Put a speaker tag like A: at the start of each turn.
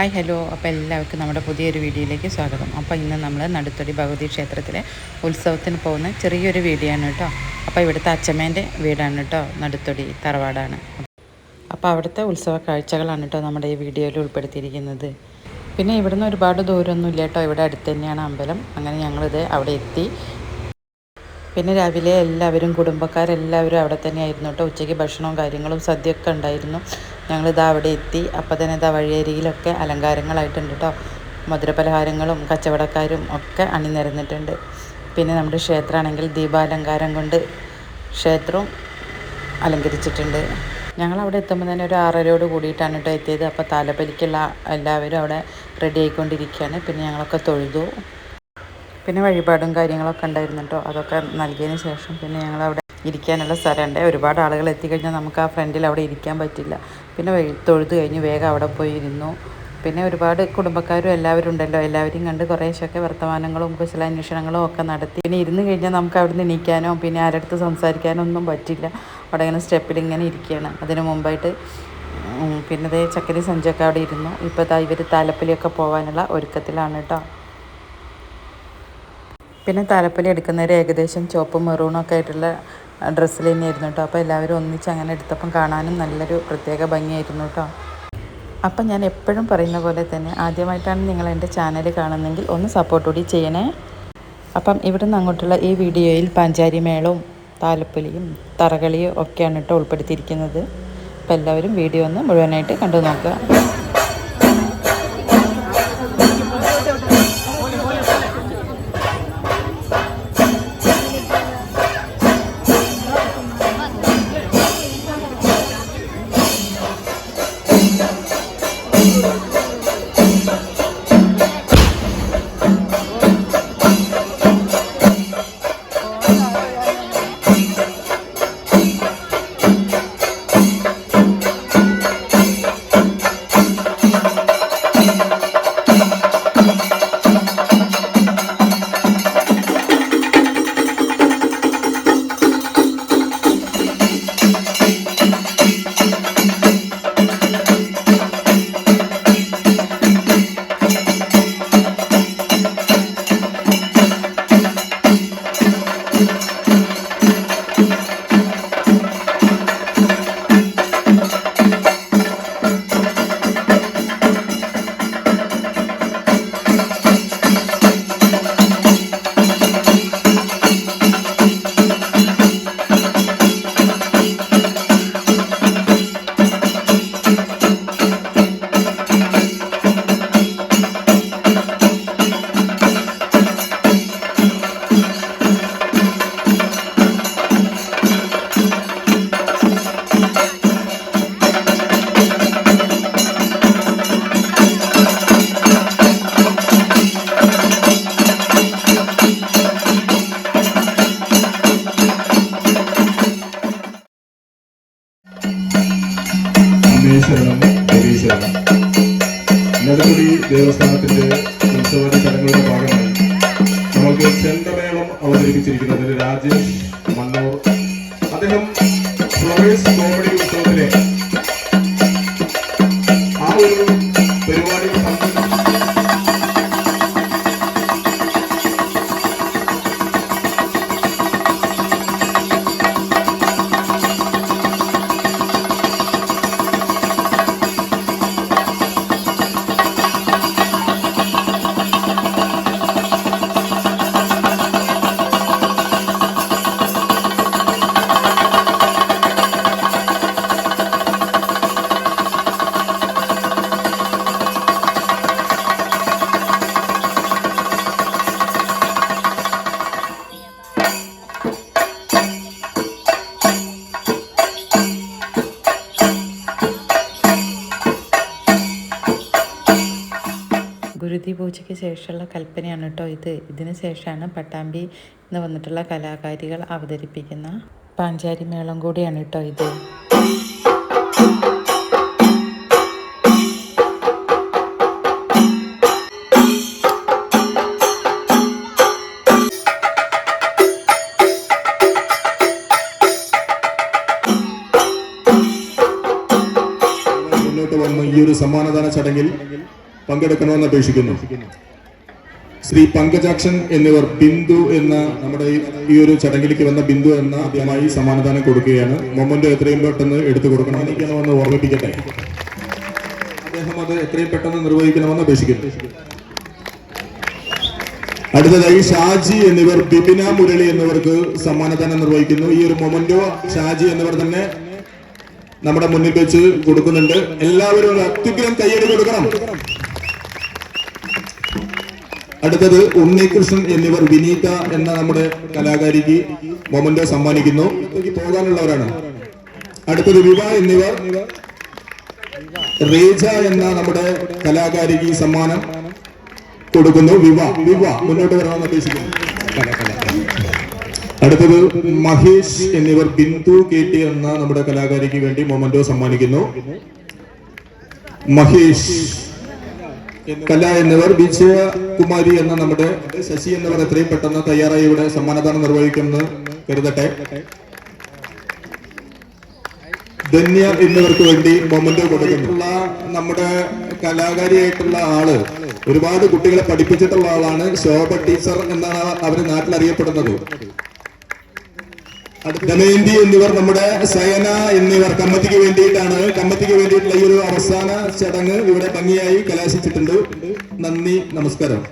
A: Hi hello. അപ്പോൾ എല്ലാവർക്കും നമ്മുടെ പുതിയൊരു വീഡിയോയിലേക്ക് സ്വാഗതം. അപ്പോൾ ഇന്ന് നമ്മൾ നടുത്തൊടി ഭഗവതി ക്ഷേത്രത്തിലെ ഉത്സവത്തിന് പോകുന്ന ചെറിയൊരു വീഡിയോ ആണ് കേട്ടോ. അപ്പോൾ ഇവിടുത്തെ അച്ചമ്മേൻ്റെ വീടാണ് കേട്ടോ, നടുത്തൊടി തറവാടാണ്. അപ്പോൾ അവിടുത്തെ ഉത്സവ കാഴ്ചകളാണ് കേട്ടോ നമ്മുടെ ഈ വീഡിയോയിൽ ഉൾപ്പെടുത്തിയിരിക്കുന്നത്. പിന്നെ ഇവിടുന്ന് ഒരുപാട് ദൂരമൊന്നുമില്ല കേട്ടോ, ഇവിടെ അടുത്ത് തന്നെയാണ് അമ്പലം. അങ്ങനെ ഞങ്ങളിത് അവിടെ എത്തി. പിന്നെ രാവിലെ എല്ലാവരും കുടുംബക്കാരെല്ലാവരും അവിടെ തന്നെയായിരുന്നു കേട്ടോ. ഉച്ചയ്ക്ക് ഭക്ഷണവും കാര്യങ്ങളും സദ്യയൊക്കെ ഉണ്ടായിരുന്നു. ഞങ്ങളിതാ അവിടെ എത്തി. അപ്പോൾ തന്നെ ഇതാ വഴിയരികിലൊക്കെ അലങ്കാരങ്ങളായിട്ടുണ്ട് കേട്ടോ. മധുരപലഹാരങ്ങളും കച്ചവടക്കാരും ഒക്കെ അണിനിരന്നിട്ടുണ്ട്. പിന്നെ നമ്മുടെ ക്ഷേത്രമാണെങ്കിൽ ദീപാലങ്കാരം കൊണ്ട് ക്ഷേത്രവും അലങ്കരിച്ചിട്ടുണ്ട്. ഞങ്ങളവിടെ എത്തുമ്പോൾ തന്നെ ഒരു 6:30 കൂടിയിട്ടാണ് കേട്ടോ എത്തിയത്. അപ്പോൾ താലപ്പൊലിക്കുള്ള എല്ലാവരും അവിടെ റെഡി ആയിക്കൊണ്ടിരിക്കുകയാണ്. പിന്നെ ഞങ്ങളൊക്കെ തൊഴുതു. പിന്നെ വഴിപാടും കാര്യങ്ങളൊക്കെ ഉണ്ടായിരുന്നു കേട്ടോ. അതൊക്കെ നൽകിയതിന് ശേഷം പിന്നെ ഞങ്ങളവിടെ ഇരിക്കാനുള്ള സ്ഥലമുണ്ട്. ഒരുപാട് ആളുകൾ എത്തിക്കഴിഞ്ഞാൽ നമുക്ക് ആ ഫ്രണ്ടിൽ അവിടെ ഇരിക്കാൻ പറ്റില്ല. പിന്നെ തൊഴുത് കഴിഞ്ഞ് വേഗം അവിടെ പോയി ഇരുന്നു. പിന്നെ ഒരുപാട് കുടുംബക്കാരും എല്ലാവരും ഉണ്ടല്ലോ, എല്ലാവരെയും കണ്ട് കുറേശ്ശൊക്കെ വർത്തമാനങ്ങളും കുശലാന്വേഷണങ്ങളും ഒക്കെ നടത്തി. പിന്നെ ഇരുന്ന് കഴിഞ്ഞാൽ നമുക്ക് അവിടെ നിന്ന് എണീക്കാനോ പിന്നെ ആരടുത്ത് സംസാരിക്കാനോ ഒന്നും പറ്റില്ല. അവിടെ ഇങ്ങനെ സ്റ്റെപ്പിൽ ഇങ്ങനെ ഇരിക്കുകയാണ്. അതിന് മുമ്പായിട്ട് പിന്നെ ഇതേ ചക്കരി സഞ്ചൊക്കെ അവിടെ ഇരുന്നു. ഇപ്പോൾ ഇവർ താലപ്പൊലിയൊക്കെ പോകാനുള്ള ഒരുക്കത്തിലാണ് കേട്ടോ. പിന്നെ താലപ്പൊലി എടുക്കുന്നവർ ഏകദേശം ചുവപ്പും മെറൂണൊക്കെ ആയിട്ടുള്ള ഡ്രസ്സിൽ തന്നെയായിരുന്നു കേട്ടോ. അപ്പോൾ എല്ലാവരും ഒന്നിച്ച് അങ്ങനെ എടുത്തപ്പം കാണാനും നല്ലൊരു പ്രത്യേക ഭംഗിയായിരുന്നു കേട്ടോ. അപ്പം ഞാൻ എപ്പോഴും പറയുന്ന പോലെ തന്നെ ആദ്യമായിട്ടാണ് നിങ്ങൾ എൻ്റെ ചാനൽ കാണുന്നതെങ്കിൽ ഒന്ന് സപ്പോർട്ട് കൂടി ചെയ്യണേ. അപ്പം ഇവിടുന്ന് അങ്ങോട്ടുള്ള ഈ വീഡിയോയിൽ പാഞ്ചാരി മേളവും താലപ്പൊലിയും തറകളിയും ഒക്കെയാണ് കേട്ടോ ഉൾപ്പെടുത്തിയിരിക്കുന്നത്. അപ്പോൾ എല്ലാവരും വീഡിയോ ഒന്ന് മുഴുവനായിട്ട് കണ്ടു നോക്കുക.
B: നടുമുടി ദേവസ്ഥാനത്തിന്റെ ഉത്സവ ചടങ്ങുകളുടെ ഭാഗമായി നമുക്ക് ചെണ്ടമേളം അവതരിപ്പിച്ചിരിക്കുന്നത് രാജേഷ് മണ്ണൂർ. അദ്ദേഹം ഫ്ലവേഴ്സ് കോമഡി ഉത്സവത്തിലെ ആ ഒരു പരിപാടി
A: ഗുരുതി പൂജയ്ക്ക് ശേഷമുള്ള കൽപ്പനയാണ് കേട്ടോ ഇത്. ഇതിന് ശേഷമാണ് പട്ടാമ്പി എന്ന് വന്നിട്ടുള്ള കലാകാരികൾ അവതരിപ്പിക്കുന്ന പാഞ്ചാരി മേളം കൂടിയാണ് കേട്ടോ ഇത്.
B: മുന്നോട്ട് വന്ന ഈ ഒരു സമ്മാനദാന ചടങ്ങിൽ പങ്കെടുക്കണമെന്ന് അപേക്ഷിക്കുന്നു. ശ്രീ പങ്കജാക്ഷൻ എന്നിവർ ബിന്ദു എന്ന നമ്മുടെ ഈ ഒരു ചടങ്ങിലേക്ക് വന്ന ബിന്ദു എന്ന ആദ്യമായി സമ്മാനദാനം കൊടുക്കുകയാണ്. മൊമെന്റ് എത്രയും പെട്ടെന്ന് എടുത്തു കൊടുക്കണം എനിക്കണമെന്ന് ഓർമ്മിപ്പിക്കട്ടെ. അദ്ദേഹം അത് എത്രയും പെട്ടെന്ന് നിർവഹിക്കണമെന്ന് അപേക്ഷിക്കുന്നു. അടുത്തതായി ഷാജി എന്നിവർ ബിബിന മുരളി എന്നിവർക്ക് സമ്മാനദാനം നിർവഹിക്കുന്നു. ഈ ഒരു മൊമെന്റോ ഷാജി എന്നിവർ തന്നെ നമ്മുടെ മുന്നിൽ വെച്ച് കൊടുക്കുന്നുണ്ട്. എല്ലാവരും അത്യുഗ്രം കയ്യടി കൊടുക്കണം. അടുത്തത് ഉണ്ണികൃഷ്ണൻ എന്നിവർ വിനീത എന്ന നമ്മുടെ കലാകാരിക്ക് മൊമെന്റോ സമ്മാനിക്കുന്നു. പോകാനുള്ളവരാണ്. അടുത്തത് വിവ എന്നിവർ റേജ എന്ന നമ്മുടെ കലാകാരിക്ക് സമ്മാനം കൊടുക്കുന്നു. വിവ മുന്നോട്ട് വരണമെന്ന് അപേക്ഷിക്കുന്നു. അടുത്തത് മഹേഷ് എന്നിവർ ബിന്ദു കേട്ടി എന്ന നമ്മുടെ കലാകാരിക്ക് വേണ്ടി മൊമെന്റോ സമ്മാനിക്കുന്നു. മഹേഷ് കല എന്നിവർ വിജയകുമാരി എന്ന നമ്മുടെ ശശി എന്നിവർ എത്രയും പെട്ടെന്ന് തയ്യാറായി ഇവിടെ സമ്മാനദാനം നിർവഹിക്കുമെന്ന് കരുതട്ടെ. ധന്യ എന്നിവർക്ക് വേണ്ടി മൊമെന്റോ കൊടുക്കുന്നുള്ള നമ്മുടെ കലാകാരിയായിട്ടുള്ള ആള് ഒരുപാട് കുട്ടികളെ പഠിപ്പിച്ചിട്ടുള്ള ആളാണ്. ശോഭ ടീച്ചർ എന്നാണ് അവര് നാട്ടിൽ അറിയപ്പെടുന്നത്. ദമയന്തി എന്നിവർ നമ്മുടെ സയന എന്നിവർ കമ്മിറ്റിക്ക് വേണ്ടിയിട്ടുള്ള ഈ ഒരു അവസാന ചടങ്ങ് ഇവിടെ ഭംഗിയായി കലാശിച്ചിട്ടുണ്ട്. നന്ദി, നമസ്കാരം.